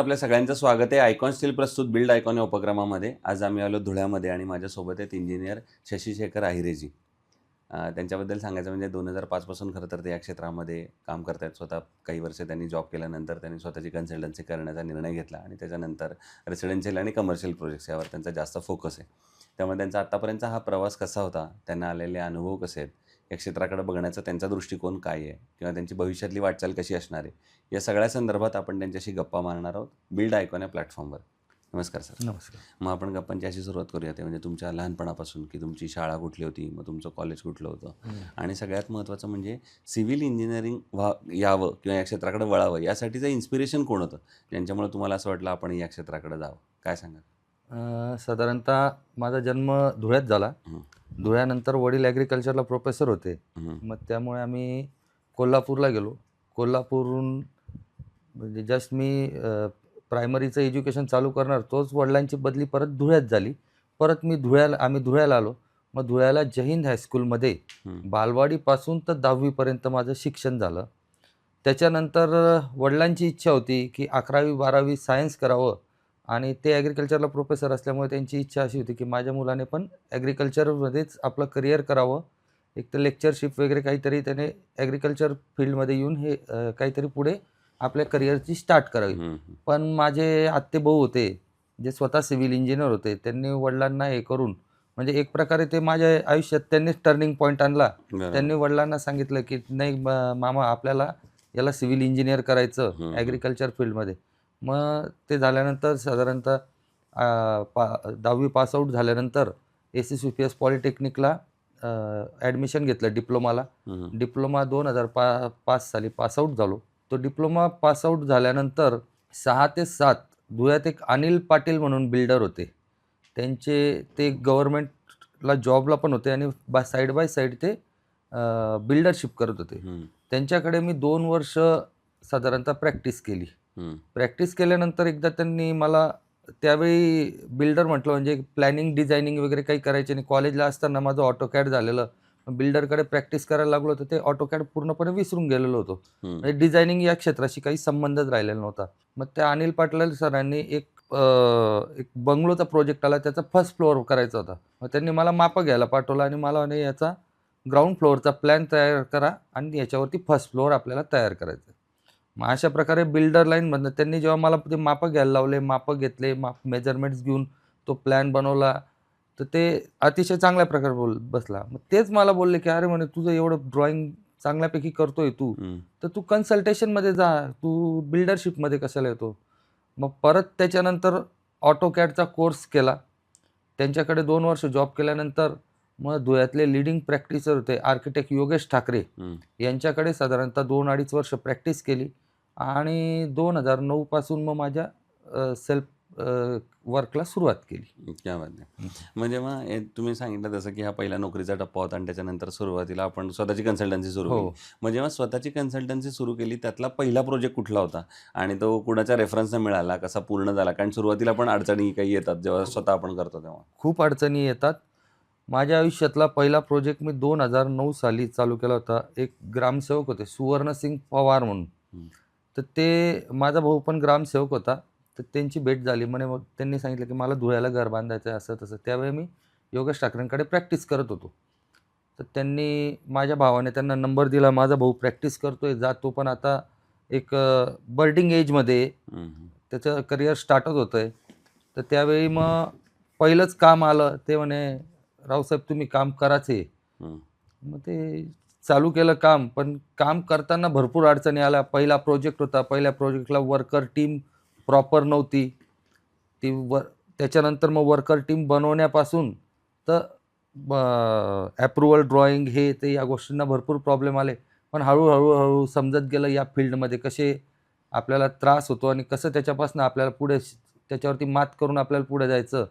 आपल्या सगळ्यांचं स्वागत आहे आयकॉन स्टील प्रस्तुत बिल्ड आयकॉन या उपक्रमामध्ये. आज आम्ही आलो धुळ्यामध्ये आणि माझ्यासोबत आहेत इंजिनियर शशिशेखर आहिरेजी. त्यांच्याबद्दल सांगायचं म्हणजे 2005 पासून खरं तर ते या क्षेत्रामध्ये काम करत आहेत. स्वतः काही वर्ष त्यांनी जॉब केल्यानंतर त्यांनी स्वतःची कन्सल्टन्सी करण्याचा निर्णय घेतला आणि त्याच्यानंतर रेसिडेन्शियल आणि कमर्शियल प्रोजेक्ट्स यावर त्यांचा जास्त फोकस आहे. त्यामुळे त्यांचा आत्तापर्यंतचा हा प्रवास कसा होता, त्यांना आलेले अनुभव कसे आहेत, या क्षेत्राकडे बघण्याचा त्यांचा दृष्टिकोन काय आहे किंवा त्यांची भविष्यातली वाटचाल कशी असणार आहे, या सगळ्या संदर्भात आपण त्यांच्याशी गप्पा मारणार आहोत बिल्ड आयकॉन या प्लॅटफॉर्मवर. नमस्कार सर. नमस्कार. मग आपण गप्पांची अशी सुरुवात करूया ते म्हणजे तुमच्या लहानपणापासून की तुमची शाळा कुठली होती, मग तुमचं कॉलेज कुठलं होतं आणि सगळ्यात महत्त्वाचं म्हणजे सिव्हिल इंजिनिअरिंग यावं किंवा या क्षेत्राकडे वळावं यासाठीचं इन्स्पिरेशन कोण होतं, ज्यांच्यामुळे तुम्हाला असं वाटलं आपण या क्षेत्राकडे जावं? काय सांगा? साधारणतः माझा जन्म धुळ्यात झाला. धुळ्यानंतर वडील ॲग्रिकल्चरला प्रोफेसर होते. मग त्यामुळे आम्ही कोल्हापूरला गेलो. कोल्हापूरहून म्हणजे जस्ट मी प्रायमरीचं एज्युकेशन चालू करणार तोच वडिलांची बदली परत धुळ्यात झाली. परत आम्ही धुळ्याला आलो. मग धुळ्याला जय हिंद हायस्कूलमध्ये बालवाडीपासून तर 10वीपर्यंत माझं शिक्षण झालं. त्याच्यानंतर वडिलांची इच्छा होती की 11वी-12वी सायन्स करावं आणि ते ॲग्रिकल्चरला प्रोफेसर असल्यामुळे त्यांची इच्छा अशी होती की माझ्या मुलाने पण ॲग्रिकल्चरमध्येच आपलं करिअर करावं. एक तर लेक्चरशिप वगैरे काहीतरी त्याने ॲग्रिकल्चर फील्डमध्ये येऊन हे काहीतरी पुढे आपल्या करिअरची स्टार्ट करावी. पण माझे आत्तेभाऊ होते जे स्वतः सिव्हिल इंजिनियर होते. त्यांनी वडिलांना हे करून म्हणजे एक प्रकारे ते माझ्या आयुष्यात त्यांनीच टर्निंग पॉईंट आणला. त्यांनी वडिलांना सांगितलं की नाही मामा आपल्याला याला सिव्हिल इंजिनियर करायचं ॲग्रिकल्चर फील्डमध्ये. मग ते झाल्यानंतर साधारणतः 10वी पासआउट झाल्यानंतर SSVPS पॉलिटेक्निकला ॲडमिशन घेतलं डिप्लोमाला. डिप्लोमा 2005 साली पासआउट झालो. तो डिप्लोमा पासआउट झाल्यानंतर 6 ते 7 धुळ्यात एक अनिल पाटील म्हणून बिल्डर होते. ते गव्हर्नमेंटला जॉबला पण होते आणि साईड बाय साईड ते बिल्डरशिप करत होते. त्यांच्याकडे मी 2 वर्ष साधारणतः प्रॅक्टिस केली. प्रॅक्टिस केल्यानंतर एकदा त्यांनी मला त्यावेळी बिल्डर म्हटलं म्हणजे प्लॅनिंग डिझायनिंग वगैरे काही करायचे नाही. कॉलेजला असताना माझं ऑटोकॅड झालेलं. बिल्डरकडे प्रॅक्टिस करायला लागलो तर ते ऑटोकॅड पूर्णपणे विसरून गेलेलो होतो. म्हणजे डिझायनिंग या क्षेत्राशी काही संबंधच राहिलेला नव्हता. मग त्या अनिल पाटील सरांनी एक बंगलोचा प्रोजेक्ट आला, त्याचा फर्स्ट फ्लोअर करायचा होता. मग त्यांनी मला मापं घ्यायला पाठवलं आणि मला म्हणे याचा ग्राउंड फ्लोअरचा प्लॅन तयार करा आणि याच्यावरती फर्स्ट फ्लोअर आपल्याला तयार करायचं. मग अशा प्रकारे बिल्डर लाईनमधनं त्यांनी जेव्हा मला ते मापं घ्यायला लावले, मापं घेतले, मेजरमेंट्स घेऊन तो प्लॅन बनवला, तर ते अतिशय चांगल्या प्रकारे बसला. मग तेच मला बोलले की अरे म्हणे तुझं एवढं ड्रॉइंग चांगल्यापैकी करतोय तू, तर तू कन्सल्टेशनमध्ये जा, तू बिल्डरशिपमध्ये कशाला येतो? मग परत त्याच्यानंतर ऑटोकॅडचा कोर्स केला. त्यांच्याकडे 2 वर्ष जॉब केल्यानंतर मग धुळ्यातले लीडिंग प्रॅक्टिसर होते आर्किटेक्ट योगेश ठाकरे, यांच्याकडे साधारणतः 2-2.5 वर्ष प्रॅक्टिस केली आणि 2009 पासून मग माझ्या सेल्फ वर्कला सुरुवात केली. क्या बात आहे. म्हणजे मग तुम्ही सांगितलं तसं की हा पहिला नोकरीचा टप्पा होता आणि त्याच्यानंतर सुरुवातीला आपण स्वतःची कन्सल्टन्सी सुरू केली. मग जेव्हा स्वतःची कन्सल्टन्सी सुरू केली त्यातला पहिला प्रोजेक्ट कुठला होता आणि तो कुणाच्या रेफरन्सने मिळाला, कसा पूर्ण झाला? कारण सुरुवातीला पण अडचणी काही येतात जेव्हा स्वतः आपण करतो तेव्हा. खूप अडचणी येतात. माझ्या आयुष्यातला पहिला प्रोजेक्ट मी 2009 साली चालू केला होता. एक ग्रामसेवक होते सुवर्णसिंग पवार म्हणून. तर ते माझा भाऊ पण ग्रामसेवक होता. तर त्यांची भेट झाली. मग त्यांनी सांगितलं की मला धुळ्याला घर बांधायचं आहे असं तसं. त्यावेळी मी योगेश ठाकरेंकडे प्रॅक्टिस करत होतो. तर माझ्या भावाने त्यांना नंबर दिला. माझा भाऊ प्रॅक्टिस करतोय, जातो पण आता एक बर्डिंग एजमध्ये त्याचं करिअर स्टार्टच होतं आहे. तर त्यावेळी मग पहिलंच काम आलं. ते म्हणे रावसाहेब तुम्ही काम कराच आहे. मग ते चालू केलं काम. पण काम करताना भरपूर अडचणी आल्या. पहिला प्रोजेक्ट होता. पहिल्या प्रोजेक्टला वर्कर टीम प्रॉपर नव्हती. त्याच्यानंतर मग वर्कर टीम बनवण्यापासून तर ॲप्रुव्हल ड्रॉइंग हे ते या गोष्टींना भरपूर प्रॉब्लेम आले. पण हळूहळू समजत गेलं या फील्डमध्ये कसे आपल्याला त्रास होतो आणि कसं त्याच्यापासून आपल्याला पुढे त्याच्यावरती मात करून आपल्याला पुढे जायचं.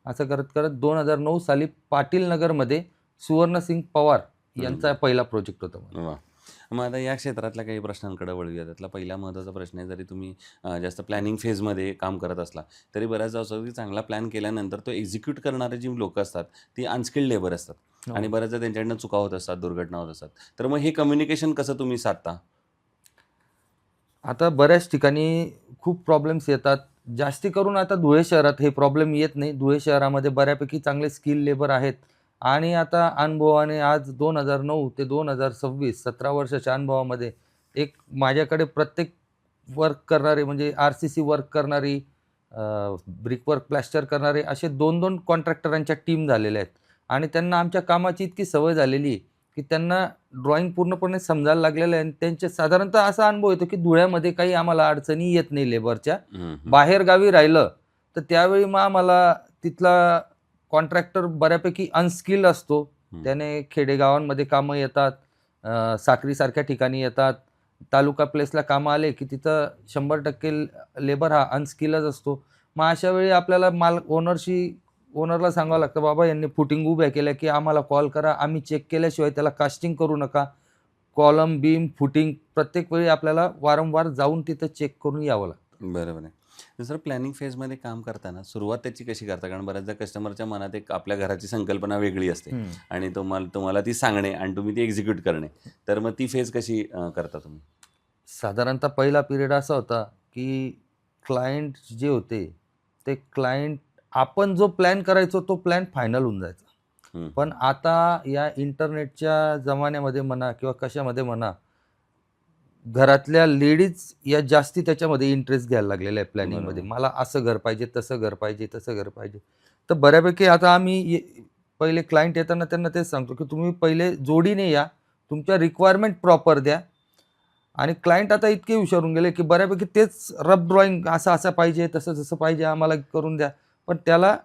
असं करत करत 2009 साली पाटील नगरमध्ये सुवर्णसिंग पवार यांचा पहिला प्रोजेक्ट होता. वा. मग आता या क्षेत्रातल्या काही प्रश्नांकडे वळूया. त्यातला पहिला महत्त्वाचा प्रश्न आहे, जरी तुम्ही जास्त प्लॅनिंग फेजमध्ये काम करत असला तरी बऱ्याचदा असं की चांगला प्लॅन केल्यानंतर तो एक्झिक्यूट करणारे जी लोकं असतात ती अनस्किल्ड लेबर असतात आणि बऱ्याचदा त्यांच्याकडनं चुका होत असतात, दुर्घटना होत असतात. तर मग हे कम्युनिकेशन कसं तुम्ही साधता? आता बऱ्याच ठिकाणी खूप प्रॉब्लेम्स येतात. जास्ती करून आता धुळे शहरात हे प्रॉब्लेम येत नाही. धुळे शहरामध्ये बऱ्यापैकी चांगले स्किल लेबर आहेत आणि आता अनुभवाने आज 2009 ते 2026 17 वर्षाच्या अनुभवामध्ये एक माझ्याकडे प्रत्येक वर्क करणारे म्हणजे आर-सी-सी वर्क करणारी, ब्रिक वर्क, प्लास्टर करणारे असे 2-2 कॉन्ट्रॅक्टरांच्या टीम झालेल्या आहेत आणि त्यांना आमच्या कामाची इतकी सवय झालेली आहे, की त्यांना ड्रॉइंग पूर्णपणे समजायला लागलेलं आहे आणि त्यांचे साधारणतः असा अनुभव येतो, की धुळ्यामध्ये काही आम्हाला अडचणी येत नाही लेबरच्या. हं, हं, बाहेरगावी राहिलं, तर त्यावेळी मग आम्हाला तिथला कॉन्ट्रॅक्टर बऱ्यापैकी अनस्किल्ड असतो. हं. त्याने खेडेगावांमध्ये कामं येतात, साक्रीसारख्या ठिकाणी येतात. तालुका प्लेसला कामं आले, की तिथं 100% लेबर हा अनस्किल्डच असतो. मग अशा वेळी आपल्याला ओनरला सांगावं लागतं, "बाबा यांनी फुटिंग उभ्या केल्या, की आम्हाला कॉल करा. आम्ही चेक केल्याशिवाय त्याला कास्टिंग करू नका." कॉलम, बीम, फुटिंग प्रत्येक वेळी आपल्याला वारंवार जाऊन तिथं चेक करून यावं लागतं. बरोबर आहे. दुसरं प्लॅनिंग फेजमध्ये काम करताना सुरुवात त्याची कशी करता? कारण बऱ्याचदा कस्टमरच्या मनात एक आपल्या घराची संकल्पना वेगळी असते हं. आणि तुम्हाला तुम्हाला ती सांगणे आणि तुम्ही ती एक्झिक्यूट करणे. तर मग ती फेज कशी करता तुम्ही? साधारणतः पहिला पिरियड असा होता, की क्लायंट जे होते, ते क्लायंट आपण जो प्लॅन करायचो तो प्लॅन फायनल होऊन जायचा. हं, पण आता या इंटरनेटच्या जमान्यामध्ये म्हणा किंवा कशामध्ये म्हणा, घरातल्या लेडीज या जास्ती त्याच्यामध्ये इंटरेस्ट घ्यायला लागलेल्या आहे प्लॅनिंगमध्ये. बरोबर. मला असं घर पाहिजे, तसं घर पाहिजे, तसं घर पाहिजे. तर बऱ्यापैकी आता पहिले क्लायंट येताना त्यांना तेच सांगतो, की तुम्ही पहिले जोडीने या, तुमच्या रिक्वायरमेंट प्रॉपर द्या आणि क्लायंट आता इतके हुशार होऊन गेले, की बऱ्यापैकी तेच रफ ड्रॉइंग असं पाहिजे, तसं पाहिजे आम्हाला करून द्या. पण त्याला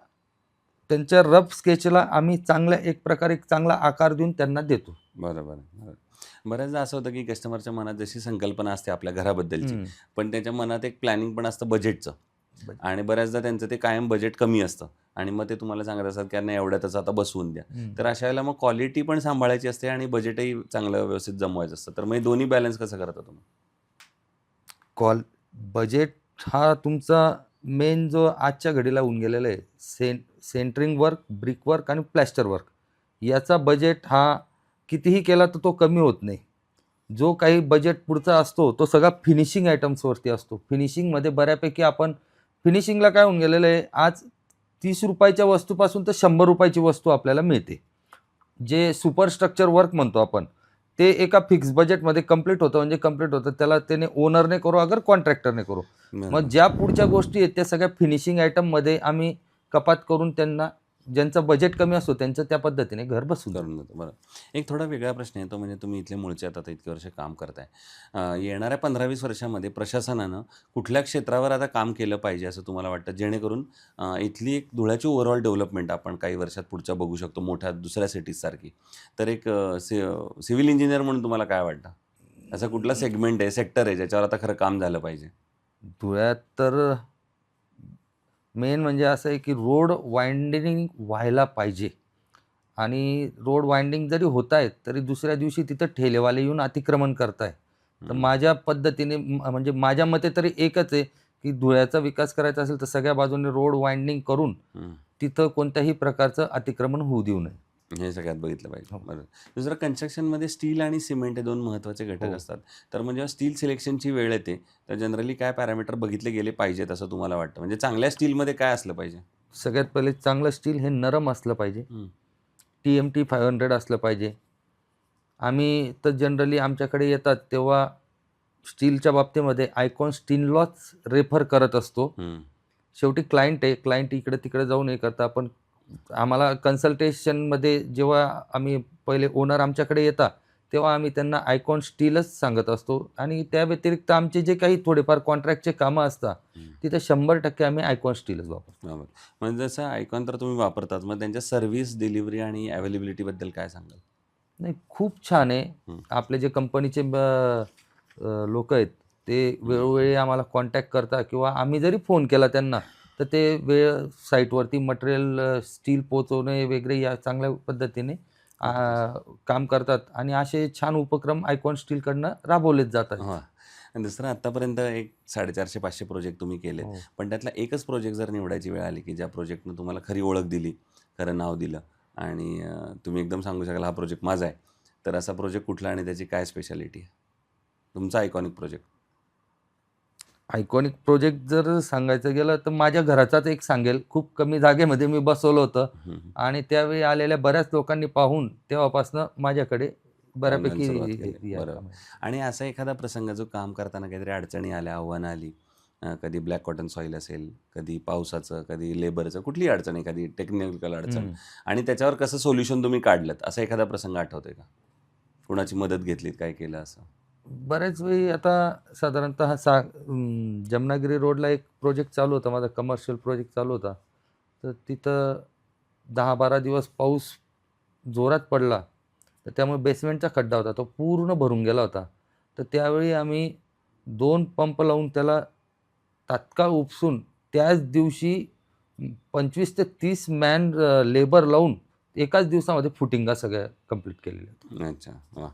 त्यांच्या रफ स्केचला आम्ही एक प्रकारे चांगला आकार देऊन त्यांना देतो. बरोबर आहे. बरोबर. बऱ्याचदा असं होतं की कस्टमरच्या मनात जशी संकल्पना असते आपल्या घराबद्दलची, हं. पण त्याच्या मनात एक प्लॅनिंग पण असतं बजेटचं बरं. आणि बऱ्याचदा त्यांचं ते कायम बजेट कमी असतं आणि मग ते तुम्हाला सांगत असतात की नाही एवढ्यातच आता बसवून द्या. हं. तर अशा वेळेला मग क्वालिटी पण सांभाळायची असते आणि बजेटही चांगलं व्यवस्थित जमवायचं असतं. तर मग हे दोन्ही बॅलन्स कसं करता तुम्ही? कॉल बजेट हा तुमचा मेन जो आजच्या घडीला होऊन गेलेला आहे. सेंटरिंग वर्क, ब्रिक वर्क आणि प्लॅस्टर वर्क. याचा बजेट हा कितीही केला तर तो कमी होत नाही. जो काही बजेट पुढचा असतो, तो सगळा फिनिशिंग आयटम्सवरती असतो. फिनिशिंगमध्ये बऱ्यापैकी फिनिशिंगला काय होऊन गेलेलं आहे, आज ₹30 च्या वस्तूपासून तर ₹100 ची वस्तू आपल्याला मिळते. जे सुपर स्ट्रक्चर वर्क म्हणतो आपण, ते एका फिक्स बजेटमध्ये कंप्लीट होतं म्हणजे कंप्लीट होतं. त्याला त्याने ओनरने करो अगर कॉन्ट्रॅक्टरने करो. मग बरोबर. ज्या पुढच्या गोष्टी आहेत त्या सगळ्या फिनिशिंग आयटममध्ये आम्ही कपात करून त्यांना ज्यांचा बजेट कमी असतो त्यांचं त्या पद्धतीने घर बसवून देतो. करून देतो. बरोबर. एक थोडा वेगळा प्रश्न येतो म्हणजे तुम्ही इथले मूळचे आहात, आता इतकी वर्ष काम करताय. येणाऱ्या 15-20 वर्षामध्ये प्रशासनानं कुठल्या क्षेत्रावर आता काम केलं पाहिजे असं तुम्हाला वाटतं? जेणेकरून इथली एक धुळ्याची ओव्हरऑल डेव्हलपमेंट आपण काही वर्षात पुढच्या बघू शकतो मोठ्या दुसऱ्या सिटीजसारखी. तर एक सिव्हिल इंजिनिअर म्हणून तुम्हाला काय वाटतं? असा कुठला सेगमेंट आहे, सेक्टर आहे ज्याच्यावर आता खरं काम झालं पाहिजे? धुळ्यात तर मेन म्हणजे असं आहे की रोड वाइंडनिंग व्हायला पाहिजे आणि रोड वाइंडिंग जरी होत आहेत, तरी दुसऱ्या दिवशी तिथं ठेलेवाले येऊन अतिक्रमण करताय. तर हं, माझ्या पद्धतीने म्हणजे माझ्या मते तरी एकच आहे, की धुळ्याचा विकास करायचा असेल तर सगळ्या बाजूने रोड वाइंडिंग करून हं. तिथं कोणत्याही प्रकारचं अतिक्रमण होऊ देऊ नये. हे सगळ्यात बघितलं पाहिजे. हो. बरोबर. दुसरं कन्स्ट्रक्शनमध्ये स्टील आणि सिमेंट हे 2 महत्त्वाचे घटक हो. असतात. तर मग जेव्हा स्टील सिलेक्शनची वेळ येते, तर जनरली काय पॅरामीटर बघितले गेले पाहिजेत असं तुम्हाला वाटतं? म्हणजे चांगल्या स्टीलमध्ये काय असलं पाहिजे? सगळ्यात पहिले चांगलं स्टील हे नरम असलं पाहिजे. हं, TMT 500 असलं पाहिजे. आम्ही तर जनरली आमच्याकडे येतात तेव्हा स्टीलच्या बाबतीमध्ये आयकॉन स्टीललाच रेफर करत असतो. हं. शेवटी क्लायंट आहे. क्लायंट इकडे-तिकडे जाऊन हे करतात. पण आम्हाला कन्सल्टेशनमध्ये जेव्हा आम्ही पहिले ओनर आमच्याकडे येतात, तेव्हा आम्ही त्यांना आयकॉन स्टीलच सांगत असतो आणि त्या व्यतिरिक्त आमचे जे काही थोडेफार कॉन्ट्रॅक्टचे कामं असतात, हं. तिथे 100% आम्ही आयकॉन स्टीलच वापरतो. बरोबर. म्हणजे जसं आयकॉन तर तुम्ही वापरताच. मग त्यांच्या सर्व्हिस, डिलिव्हरी आणि अवेलेबिलिटीबद्दल काय सांगाल? नाही, खूप छान आहे. हं, आपले जे कंपनीचे आहेत, ते हं. वेळोवेळी आम्हाला कॉन्टॅक्ट करतात किंवा आम्ही जरी फोन केला त्यांना, तर ते साईटवरती मटेरियल स्टील पोहोचवणे वगैरे या चांगल्या पद्धतीने आ, ओके. काम करतात आणि असे छान उपक्रम आयकॉन स्टीलकडनं राबवलेच जातात. हां. आणि दुसरं आत्तापर्यंत एक 450-500 प्रोजेक्ट तुम्ही केलेत. हो. पण त्यातला एकच प्रोजेक्ट जर निवडायची वेळ आली, की ज्या प्रोजेक्टनं तुम्हाला खरी ओळख दिली, खरं नाव दिलं आणि तुम्ही एकदम सांगू शकाल हा प्रोजेक्ट माझा आहे. तर असा प्रोजेक्ट कुठला आणि त्याची काय स्पेशालिटी आहे? तुमचा आयकॉनिक प्रोजेक्ट? आयकॉनिक प्रोजेक्ट जर सांगायचं गेलं तर माझ्या घराचाच एक सांगेल. खूप कमी जागेमध्ये मी बसवलं होतं हं, आणि त्यावेळी आलेल्या बऱ्याच लोकांनी पाहून तेव्हापासनं माझ्याकडे पाहुण्याला बऱ्यापैकी सुरुवात केली. यायला बरोबर. लागले. आणि असा एखादा प्रसंग जो काम करताना काहीतरी अडचणी आल्या, आव्हानं आली, कधी ब्लॅक कॉटन सॉईल असेल, कधी पावसाचं, कधी लेबरचं, कुठलीही अडचण, एखादी टेक्निकल अडचण हं. आणि त्याच्यावर कसं सोल्युशन तुम्ही काढलंत, असा एखादा प्रसंग आठवतोय का? कुणाची मदत घेतलीत, काय केलं असं? बऱ्याच वेळी आता साधारणतः जमनागिरी रोडला एक प्रोजेक्ट चालू होता माझा, कमर्शियल प्रोजेक्ट चालू होता. तर तिथं 10-12 दिवस पाऊस जोरात पडला. तर त्यामुळे बेसमेंटचा खड्डा होता, तो पूर्ण भरून गेला होता. तर त्यावेळी आम्ही 2 पंप लावून त्याला तात्काळ उपसून त्याच दिवशी 25 ते 30 लेबर लावून एकाच दिवसामध्ये फुटिंगा सगळ्या कंप्लीट केलेल्या होत्या. अच्छा, वाह!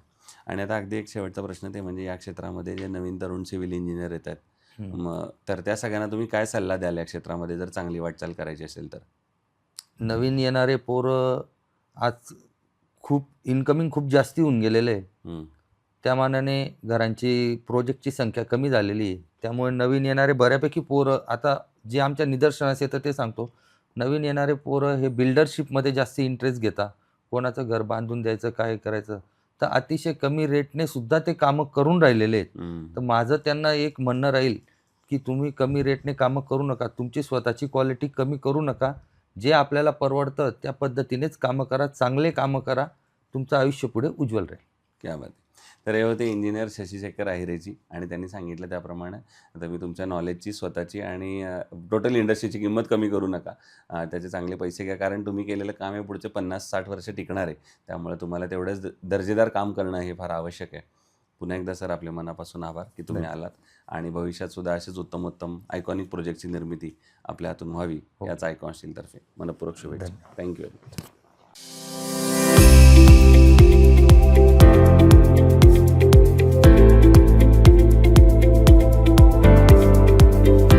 आणि आता अगदी एक शेवटचा प्रश्न, ते म्हणजे या क्षेत्रामध्ये जे नवीन तरुण सिव्हिल इंजिनियर येत आहेत, हं. मग तर त्या सगळ्यांना तुम्ही काय सल्ला द्याल या क्षेत्रामध्ये जर चांगली वाटचाल करायची असेल तर? नवीन येणारे पोरं आज इन्कमिंग खूप जास्ती होऊन गेलेलं आहे. हं, त्या मानाने घरांची प्रोजेक्टची संख्या कमी झालेली आहे. त्यामुळे नवीन येणारे बऱ्यापैकी पोरं आता जे आमच्या निदर्शनास येतं ते सांगतो. नवीन येणारे पोरं हे बिल्डरशिपमध्ये जास्त इंटरेस्ट घेतात. कोणाचं घर बांधून द्यायचं, काय करायचं. तर अतिशय कमी रेटने सुद्धा ते कामं करून राहिलेले आहेत. हं. तर माझं त्यांना एक म्हणणं राहील, की तुम्ही कमी रेटने कामं करू नका. तुमची स्वतःची क्वालिटी कमी करू नका. जे आपल्याला परवडतं त्या पद्धतीनेच कामं करा. चांगले कामं करा. तुमचं आयुष्य पुढे उज्ज्वल राहील. क्या बात आहे! तर हे होते इंजिनियर शशिशेखर अहिरेजी आणि त्यांनी सांगितलं त्याप्रमाणे तुम्ही तुमच्या नॉलेजची, स्वतःची आणि टोटल इंडस्ट्रीची किंमत कमी करू नका. त्याचे चांगले पैसे घ्या, कारण तुम्ही केलेलं काम हे पुढचे 50-60 वर्ष टिकणार आहे. त्यामुळे तुम्हाला तेवढंच दर्जेदार काम करणं हे फार आवश्यक आहे. पुन्हा एकदा सर आपले मनापासून आभार की तुम्ही आलात आणि भविष्यात सुद्धा असेच उत्तम आयकॉनिक प्रोजेक्टची निर्मिती आपल्या हातून व्हावी, हो. याच आयकॉन स्टीलतर्फे मनःपूर्वक शुभेच्छा. थँक्यू.